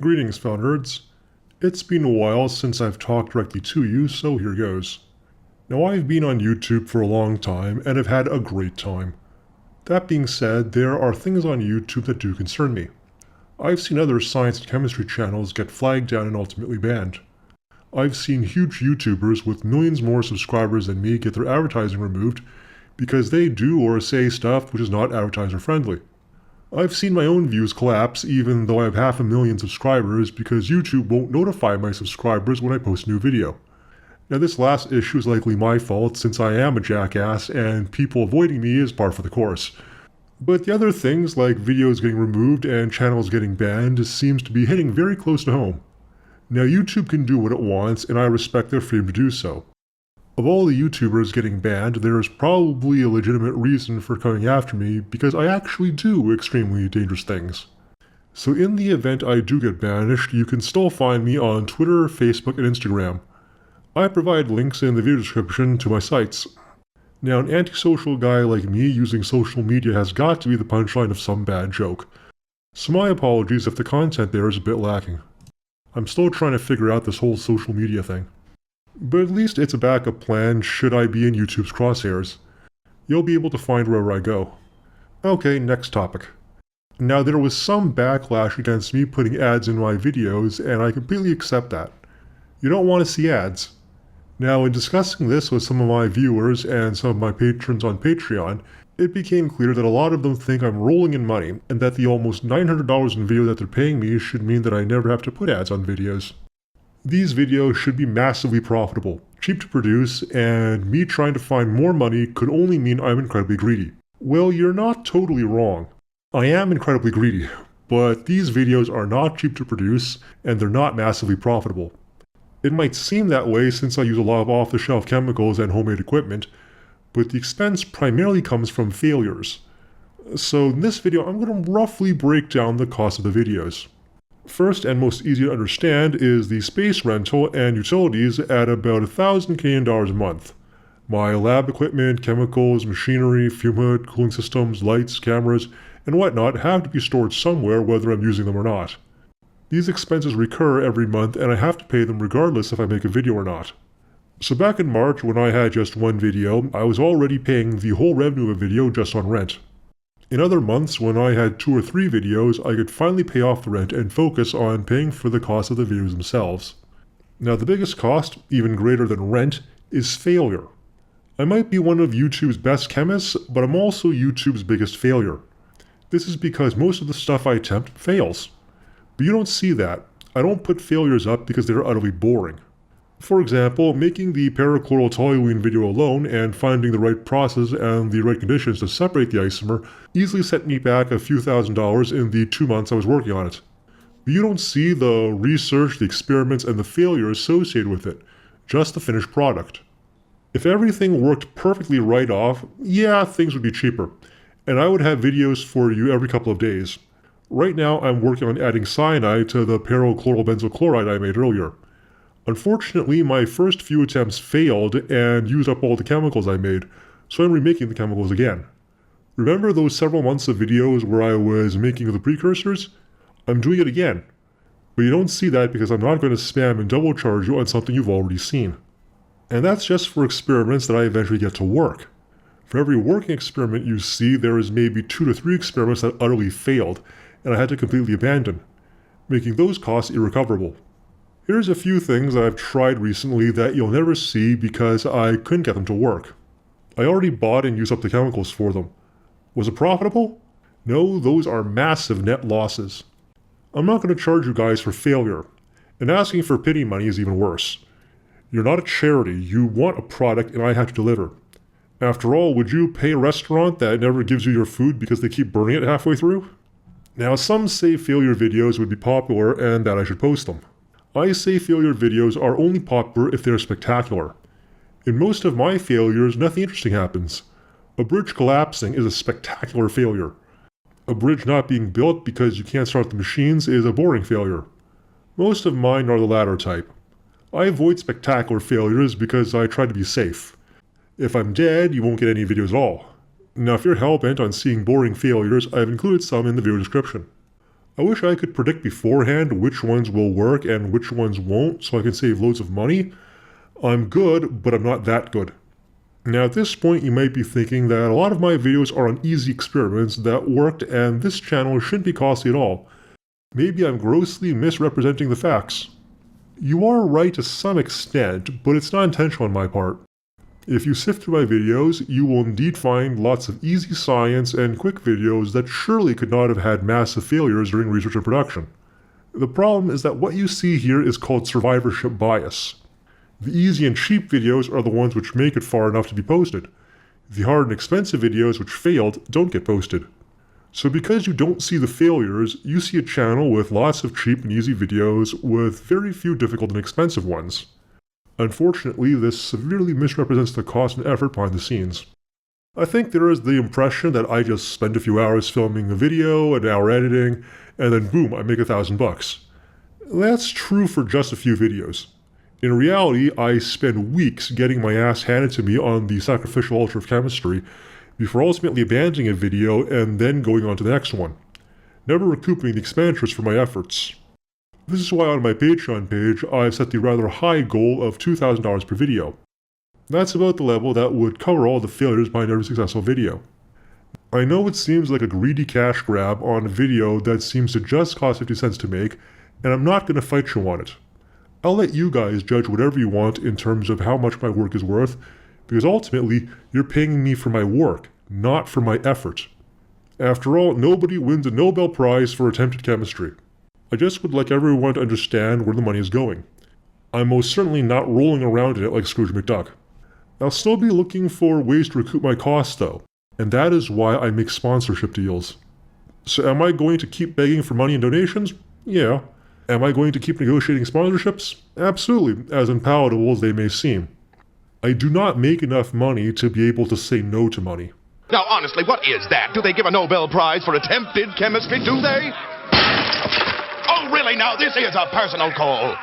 Greetings, fellow nerds. It's been a while since I've talked directly to you, so here goes. Now, I've been on YouTube for a long time and have had a great time. That being said, there are things on YouTube that do concern me. I've seen other science and chemistry channels get flagged down and ultimately banned. I've seen huge YouTubers with millions more subscribers than me get their advertising removed because they do or say stuff which is not advertiser friendly. I've seen my own views collapse even though I have 500,000 subscribers because YouTube won't notify my subscribers when I post a new video. Now, this last issue is likely my fault since I am a jackass and people avoiding me is par for the course. But the other things like videos getting removed and channels getting banned seems to be hitting very close to home. Now, YouTube can do what it wants and I respect their freedom to do so. Of all the YouTubers getting banned, there is probably a legitimate reason for coming after me because I actually do extremely dangerous things. So in the event I do get banished, you can still find me on Twitter, Facebook, and Instagram. I provide links in the video description to my sites. Now, an antisocial guy like me using social media has got to be the punchline of some bad joke. So my apologies if the content there is a bit lacking. I'm still trying to figure out this whole social media thing. But at least it's a backup plan should I be in YouTube's crosshairs. You'll be able to find wherever I go. Okay, next topic. Now, there was some backlash against me putting ads in my videos, and I completely accept that. You don't want to see ads. Now, in discussing this with some of my viewers and some of my patrons on Patreon, it became clear that a lot of them think I'm rolling in money, and that the almost $900 in video that they're paying me should mean that I never have to put ads on videos. These videos should be massively profitable, cheap to produce, and me trying to find more money could only mean I'm incredibly greedy. Well, you're not totally wrong. I am incredibly greedy, but these videos are not cheap to produce, and they're not massively profitable. It might seem that way since I use a lot of off-the-shelf chemicals and homemade equipment, but the expense primarily comes from failures. So in this video, I'm going to roughly break down the cost of the videos. First and most easy to understand is the space rental and utilities at about 1,000 Canadian dollars a month. My lab equipment, chemicals, machinery, fume hood, cooling systems, lights, cameras, and whatnot have to be stored somewhere whether I'm using them or not. These expenses recur every month and I have to pay them regardless if I make a video or not. So back in March when I had just one video, I was already paying the whole revenue of a video just on rent. In other months, when I had 2 or 3 videos, I could finally pay off the rent and focus on paying for the cost of the videos themselves. Now, the biggest cost, even greater than rent, is failure. I might be one of YouTube's best chemists, but I'm also YouTube's biggest failure. This is because most of the stuff I attempt fails. But you don't see that. I don't put failures up because they're utterly boring. For example, making the parachlorotoluene video alone and finding the right process and the right conditions to separate the isomer easily set me back a few $1,000s in the 2 months I was working on it. But you don't see the research, the experiments, and the failure associated with it, just the finished product. If everything worked perfectly right off, yeah, things would be cheaper, and I would have videos for you every couple of days. Right now I'm working on adding cyanide to the parachlorobenzylchloride I made earlier. Unfortunately, my first few attempts failed and used up all the chemicals I made, so I'm remaking the chemicals again. Remember those several months of videos where I was making the precursors? I'm doing it again. But you don't see that because I'm not going to spam and double charge you on something you've already seen. And that's just for experiments that I eventually get to work. For every working experiment you see, there is maybe 2 to 3 experiments that utterly failed, and I had to completely abandon, making those costs irrecoverable. Here's a few things that I've tried recently that you'll never see because I couldn't get them to work. I already bought and used up the chemicals for them. Was it profitable? No, those are massive net losses. I'm not going to charge you guys for failure, and asking for pity money is even worse. You're not a charity, you want a product and I have to deliver. After all, would you pay a restaurant that never gives you your food because they keep burning it halfway through? Now, some say failure videos would be popular and that I should post them. I say failure videos are only popular if they're spectacular. In most of my failures, nothing interesting happens. A bridge collapsing is a spectacular failure. A bridge not being built because you can't start the machines is a boring failure. Most of mine are the latter type. I avoid spectacular failures because I try to be safe. If I'm dead, you won't get any videos at all. Now, if you're hell-bent on seeing boring failures, I've included some in the video description. I wish I could predict beforehand which ones will work and which ones won't so I can save loads of money. I'm good, but I'm not that good. Now at this point you might be thinking that a lot of my videos are on easy experiments that worked and this channel shouldn't be costly at all. Maybe I'm grossly misrepresenting the facts. You are right to some extent, but it's not intentional on my part. If you sift through my videos, you will indeed find lots of easy science and quick videos that surely could not have had massive failures during research and production. The problem is that what you see here is called survivorship bias. The easy and cheap videos are the ones which make it far enough to be posted. The hard and expensive videos which failed don't get posted. So because you don't see the failures, you see a channel with lots of cheap and easy videos with very few difficult and expensive ones. Unfortunately, this severely misrepresents the cost and effort behind the scenes. I think there is the impression that I just spend a few hours filming a video, an hour editing, and then boom, I make $1,000. That's true for just a few videos. In reality, I spend weeks getting my ass handed to me on the sacrificial altar of chemistry before ultimately abandoning a video and then going on to the next one, never recouping the expenditures for my efforts. This is why on my Patreon page I've set the rather high goal of $2,000 per video. That's about the level that would cover all the failures behind every successful video. I know it seems like a greedy cash grab on a video that seems to just cost 50 cents to make, and I'm not going to fight you on it. I'll let you guys judge whatever you want in terms of how much my work is worth, because ultimately you're paying me for my work, not for my effort. After all, nobody wins a Nobel Prize for attempted chemistry. I just would like everyone to understand where the money is going. I'm most certainly not rolling around in it like Scrooge McDuck. I'll still be looking for ways to recoup my costs though, and that is why I make sponsorship deals. So am I going to keep begging for money and donations? Yeah. Am I going to keep negotiating sponsorships? Absolutely, as unpalatable as they may seem. I do not make enough money to be able to say no to money. Now honestly, what is that? Do they give a Nobel Prize for attempted chemistry, do they? Oh really now, this is a personal call.